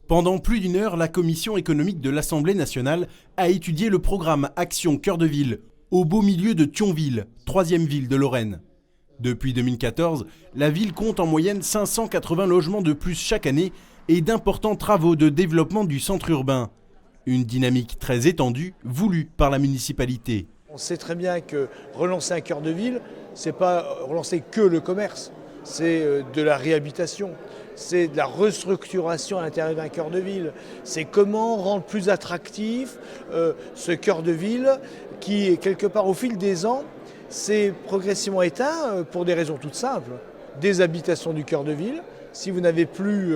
Pendant plus d'une heure, la commission économique de l'Assemblée nationale a étudié le programme Action Cœur de Ville, au beau milieu de Thionville, 3e ville de Lorraine. Depuis 2014, la ville compte en moyenne 580 logements de plus chaque année et d'importants travaux de développement du centre urbain. Une dynamique très étendue, voulue par la municipalité. On sait très bien que relancer un cœur de ville, ce n'est pas relancer que le commerce, c'est de la réhabilitation, c'est de la restructuration à l'intérieur d'un cœur de ville. C'est comment rendre plus attractif ce cœur de ville qui, quelque part, au fil des ans, s'est progressivement éteint pour des raisons toutes simples. Déshabitation du cœur de ville. Si vous n'avez plus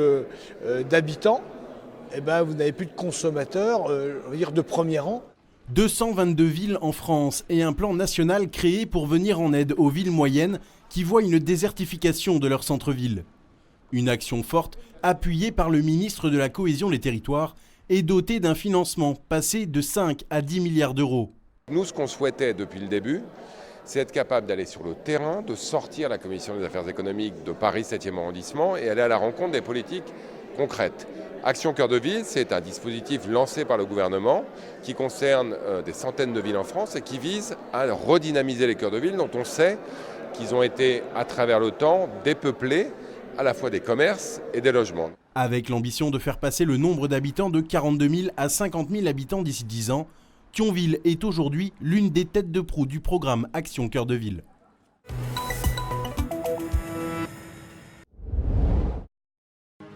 d'habitants, eh ben, vous n'avez plus de consommateurs on va dire de premier rang. 222 villes en France et un plan national créé pour venir en aide aux villes moyennes qui voient une désertification de leur centre-ville. Une action forte, appuyée par le ministre de la Cohésion des Territoires et dotée d'un financement passé de 5 à 10 milliards d'euros. Nous, ce qu'on souhaitait depuis le début, c'est être capable d'aller sur le terrain, de sortir la Commission des affaires économiques de Paris 7e arrondissement et aller à la rencontre des politiques concrètes. Action Cœur de Ville, c'est un dispositif lancé par le gouvernement qui concerne des centaines de villes en France et qui vise à redynamiser les cœurs de ville dont on sait qu'ils ont été, à travers le temps, dépeuplés à la fois des commerces et des logements. Avec l'ambition de faire passer le nombre d'habitants de 42 000 à 50 000 habitants d'ici 10 ans, Thionville est aujourd'hui l'une des têtes de proue du programme Action Cœur de Ville.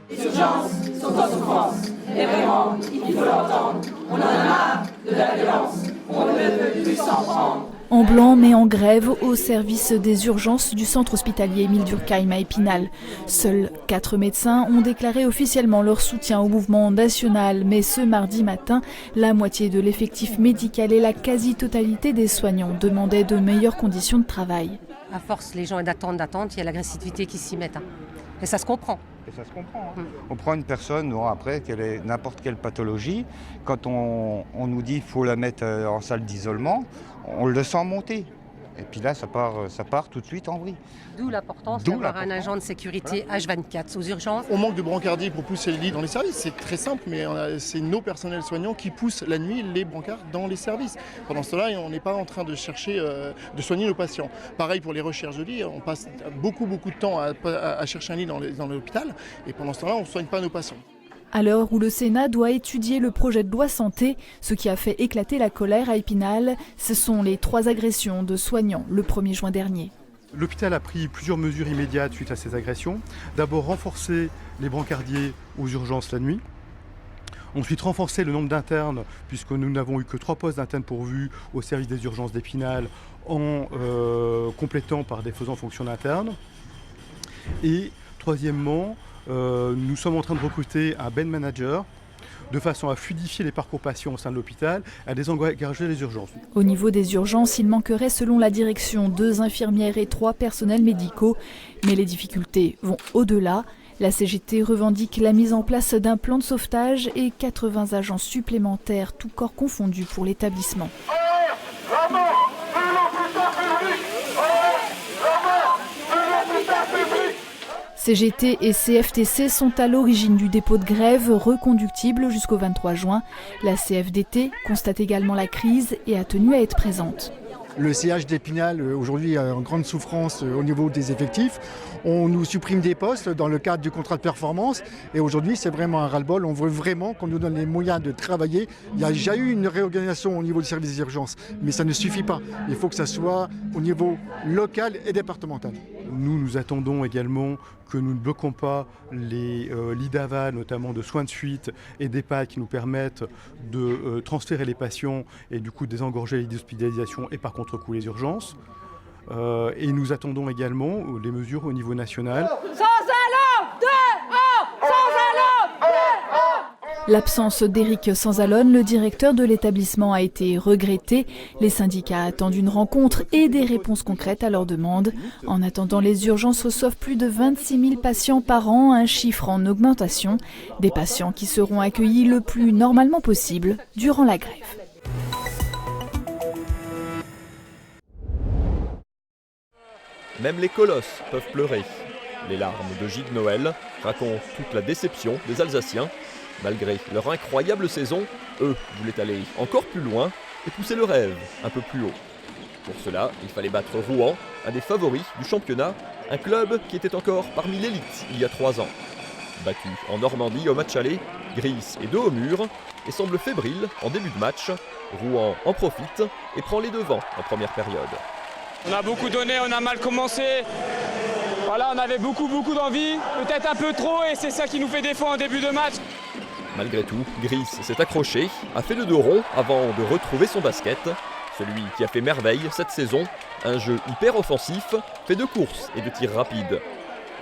Les urgences sont en souffrance. Et vraiment, il faut l'entendre. On en a marre de la violence. On ne peut plus s'en prendre. En blanc, mais en grève au service des urgences du centre hospitalier Émile Durkheim à Épinal. Seuls 4 médecins ont déclaré officiellement leur soutien au mouvement national. Mais ce mardi matin, la moitié de l'effectif médical et la quasi-totalité des soignants demandaient de meilleures conditions de travail. À force, les gens d'attendre, il y a l'agressivité qui s'y met. Et ça se comprend. Et ça se comprend. On prend une personne, après, qu'elle ait n'importe quelle pathologie. Quand on nous dit qu'il faut la mettre en salle d'isolement, on le sent monter. Et puis là, ça part tout de suite en vrille. D'où l'importance d'avoir un agent de sécurité H24 aux urgences. On manque de brancardiers pour pousser les lits dans les services. C'est très simple, mais c'est nos personnels soignants qui poussent la nuit les brancards dans les services. Pendant ce temps-là, on n'est pas en train de chercher de soigner nos patients. Pareil pour les recherches de lits, on passe beaucoup de temps à chercher un lit dans l'hôpital. Et pendant ce temps-là, on ne soigne pas nos patients. À l'heure où le Sénat doit étudier le projet de loi santé, ce qui a fait éclater la colère à Épinal, ce sont les 3 agressions de soignants le 1er juin dernier. L'hôpital a pris plusieurs mesures immédiates suite à ces agressions. D'abord renforcer les brancardiers aux urgences la nuit. Ensuite renforcer le nombre d'internes, puisque nous n'avons eu que 3 postes d'internes pourvus au service des urgences d'Épinal, en complétant par des faisans fonction d'interne. Et troisièmement, nous sommes en train de recruter un bed manager de façon à fluidifier les parcours patients au sein de l'hôpital, à désengager les urgences. Au niveau des urgences, il manquerait selon la direction 2 infirmières et 3 personnels médicaux. Mais les difficultés vont au-delà. La CGT revendique la mise en place d'un plan de sauvetage et 80 agents supplémentaires, tous corps confondus pour l'établissement. CGT et CFTC sont à l'origine du dépôt de grève reconductible jusqu'au 23 juin. La CFDT constate également la crise et a tenu à être présente. Le CH d'Épinal aujourd'hui est en grande souffrance au niveau des effectifs. On nous supprime des postes dans le cadre du contrat de performance et aujourd'hui c'est vraiment un ras-le-bol. On veut vraiment qu'on nous donne les moyens de travailler. Il y a déjà eu une réorganisation au niveau du service des urgences, mais ça ne suffit pas. Il faut que ça soit au niveau local et départemental. Nous attendons également que nous ne bloquons pas les lits d'aval, notamment de soins de suite et d'EHPAD qui nous permettent de transférer les patients et du coup désengorger les lits d'hospitalisation et par contre-coup les urgences. Et nous attendons également les mesures au niveau national. Sans allons, dehors, sans allons, dehors. L'absence d'Éric Sanzalone, le directeur de l'établissement, a été regrettée. Les syndicats attendent une rencontre et des réponses concrètes à leurs demandes. En attendant, les urgences reçoivent plus de 26 000 patients par an, un chiffre en augmentation. Des patients qui seront accueillis le plus normalement possible durant la grève. Même les colosses peuvent pleurer. Les larmes de Gilles Noël racontent toute la déception des Alsaciens. Malgré leur incroyable saison, eux voulaient aller encore plus loin et pousser le rêve un peu plus haut. Pour cela, il fallait battre Rouen, un des favoris du championnat, un club qui était encore parmi l'élite il y a 3 ans. Battu en Normandie au match aller, Gris est dos au mur et semble fébrile en début de match. Rouen en profite et prend les devants en première période. On a beaucoup donné, on a mal commencé. Voilà, on avait beaucoup d'envie, peut-être un peu trop, et c'est ça qui nous fait défaut en début de match. Malgré tout, Gris s'est accroché, a fait le dos rond avant de retrouver son basket. Celui qui a fait merveille cette saison, un jeu hyper offensif, fait de courses et de tirs rapides.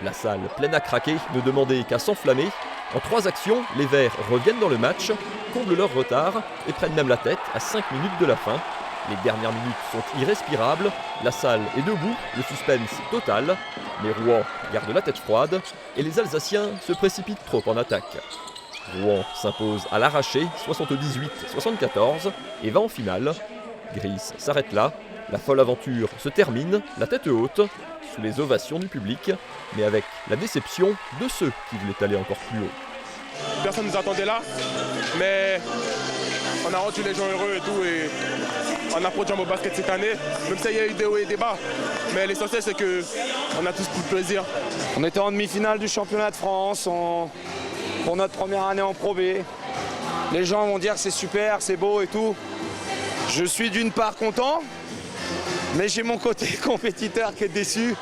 La salle pleine à craquer ne demandait qu'à s'enflammer. En 3 actions, les Verts reviennent dans le match, comblent leur retard et prennent même la tête à 5 minutes de la fin. Les dernières minutes sont irrespirables, la salle est debout, le suspense total. Mais Rouen garde la tête froide et les Alsaciens se précipitent trop en attaque. Rouen s'impose à l'arraché, 78-74, et va en finale. Gris s'arrête là, la folle aventure se termine, la tête haute, sous les ovations du public, mais avec la déception de ceux qui voulaient aller encore plus haut. Personne ne nous attendait là, mais on a rendu les gens heureux et tout, et on a produit un beau basket cette année, même s'il y a eu des hauts et des bas, mais l'essentiel c'est qu'on a tous pris de plaisir. On était en demi-finale du championnat de France, pour notre première année en Pro B. Les gens vont dire que c'est super, c'est beau et tout. Je suis d'une part content, mais j'ai mon côté compétiteur qui est déçu.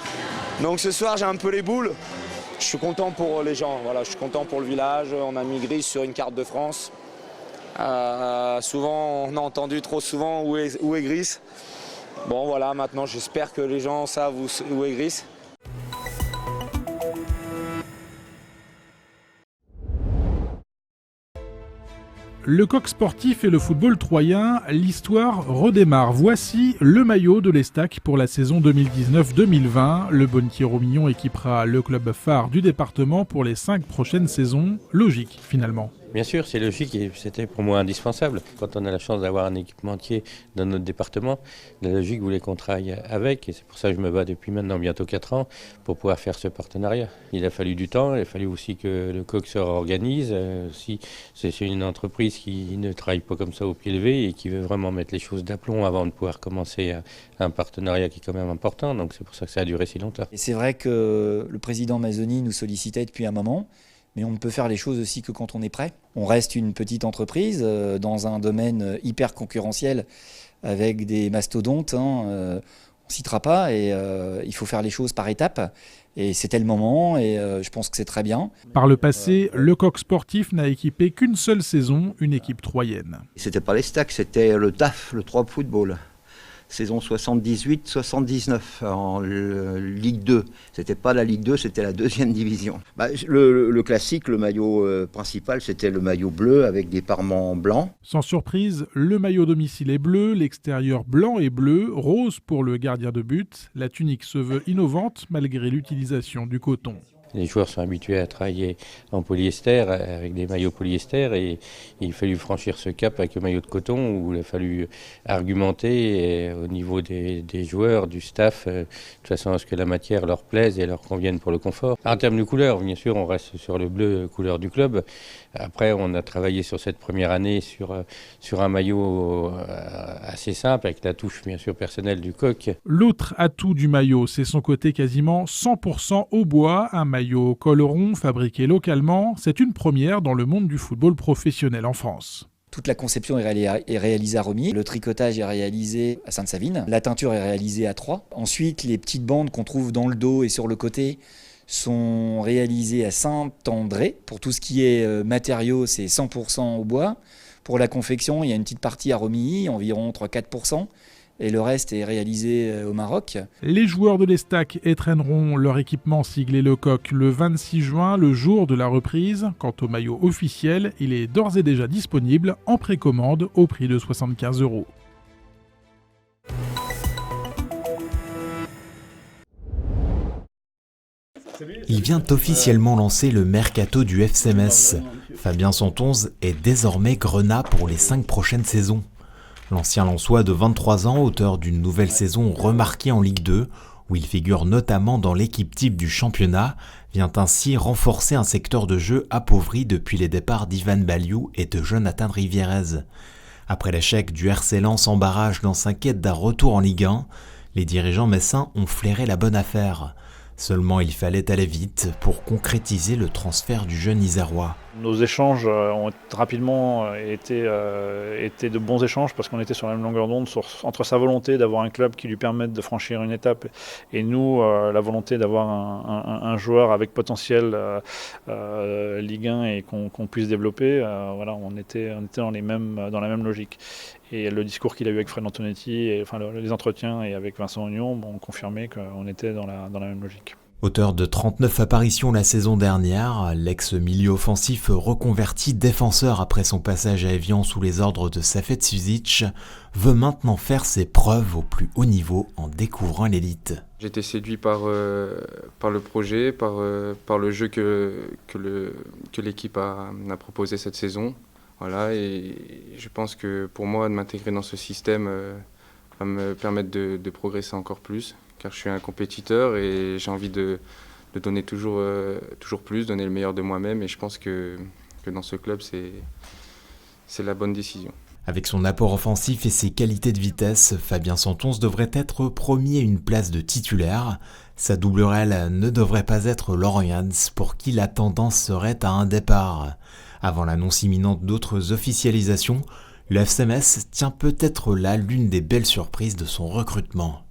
Donc ce soir j'ai un peu les boules. Je suis content pour les gens, voilà, je suis content pour le village. On a mis Gris sur une carte de France. Souvent, on a entendu trop souvent où est Gris. Bon voilà, maintenant j'espère que les gens savent où est Gris. Le coq sportif et le football troyen, l'histoire redémarre. Voici le maillot de l'Estac pour la saison 2019-2020. Le Bonnetier-Romignon équipera le club phare du département pour les 5 prochaines saisons. Logique, finalement. Bien sûr, c'est logique et c'était pour moi indispensable. Quand on a la chance d'avoir un équipementier dans notre département, la logique voulait qu'on travaille avec et c'est pour ça que je me bats depuis maintenant bientôt 4 ans pour pouvoir faire ce partenariat. Il a fallu du temps, il a fallu aussi que le coq se réorganise. Si c'est une entreprise qui ne travaille pas comme ça au pied levé et qui veut vraiment mettre les choses d'aplomb avant de pouvoir commencer un partenariat qui est quand même important. Donc c'est pour ça que ça a duré si longtemps. Et c'est vrai que le président Mazzoni nous sollicitait depuis un moment. Mais on ne peut faire les choses aussi que quand on est prêt. On reste une petite entreprise dans un domaine hyper concurrentiel avec des mastodontes. On ne citera pas et il faut faire les choses par étapes. Et c'était le moment et je pense que c'est très bien. Par le passé, le coq sportif n'a équipé qu'une seule saison, une équipe troyenne. C'était pas l'Estac, c'était le TAF, le 3 football. Saison 78-79 en Ligue 2. C'était pas la Ligue 2, c'était la 2e division. Le classique, le maillot principal, c'était le maillot bleu avec des parements blancs. Sans surprise, le maillot domicile est bleu, l'extérieur blanc et bleu, rose pour le gardien de but. La tunique se veut innovante malgré l'utilisation du coton. Les joueurs sont habitués à travailler en polyester, avec des maillots polyester, et il a fallu franchir ce cap avec le maillot de coton où il a fallu argumenter au niveau des joueurs, du staff, de toute façon à ce que la matière leur plaise et leur convienne pour le confort. En termes de couleur, bien sûr, on reste sur le bleu couleur du club. Après, on a travaillé sur cette première année sur un maillot assez simple, avec la touche bien sûr personnelle du coq. L'autre atout du maillot, c'est son côté quasiment 100% au bois, un maillot col rond fabriqué localement. C'est une première dans le monde du football professionnel en France. Toute la conception est réalisée à Romilly, le tricotage est réalisé à Sainte-Savine, la teinture est réalisée à Troyes. Ensuite, les petites bandes qu'on trouve dans le dos et sur le côté sont réalisées à Saint-André. Pour tout ce qui est matériaux, c'est 100% au bois. Pour la confection, il y a une petite partie à Romilly, environ 3-4%. Et le reste est réalisé au Maroc. Les joueurs de l'Estac étraîneront leur équipement siglé Le Coq le 26 juin, le jour de la reprise. Quant au maillot officiel, il est d'ores et déjà disponible en précommande au prix de 75 €. Il vient officiellement lancer le mercato du FC Metz. Fabien Santonze est désormais grenat pour les 5 prochaines saisons. L'ancien Lensois de 23 ans, auteur d'une nouvelle saison remarquée en Ligue 2, où il figure notamment dans l'équipe type du championnat, vient ainsi renforcer un secteur de jeu appauvri depuis les départs d'Ivan Baliou et de Jonathan Rivierez. Après l'échec du RC Lens en barrage dans sa quête d'un retour en Ligue 1, les dirigeants messins ont flairé la bonne affaire. Seulement il fallait aller vite pour concrétiser le transfert du jeune Isérois. Nos échanges ont rapidement été de bons échanges parce qu'on était sur la même longueur d'onde entre sa volonté d'avoir un club qui lui permette de franchir une étape et nous, la volonté d'avoir un joueur avec potentiel Ligue 1 et qu'on puisse développer. Voilà, on était dans la même logique. Et le discours qu'il a eu avec Fred Antonetti, les entretiens et avec Vincent Ognon ont confirmé qu'on était dans la même logique. Auteur de 39 apparitions la saison dernière, l'ex-milieu offensif reconverti défenseur après son passage à Evian sous les ordres de Safet Suzic, veut maintenant faire ses preuves au plus haut niveau en découvrant l'élite. J'étais séduit par le projet, par le jeu que l'équipe a proposé cette saison. Voilà, et je pense que pour moi, de m'intégrer dans ce système va me permettre de progresser encore plus. Car je suis un compétiteur et j'ai envie de donner toujours plus, donner le meilleur de moi-même. Et je pense que dans ce club, c'est la bonne décision. Avec son apport offensif et ses qualités de vitesse, Fabien Santons devrait être promis à une place de titulaire. Sa double aile ne devrait pas être Laurent pour qui la tendance serait à un départ. Avant l'annonce imminente d'autres officialisations, le FC Metz tient peut-être là l'une des belles surprises de son recrutement.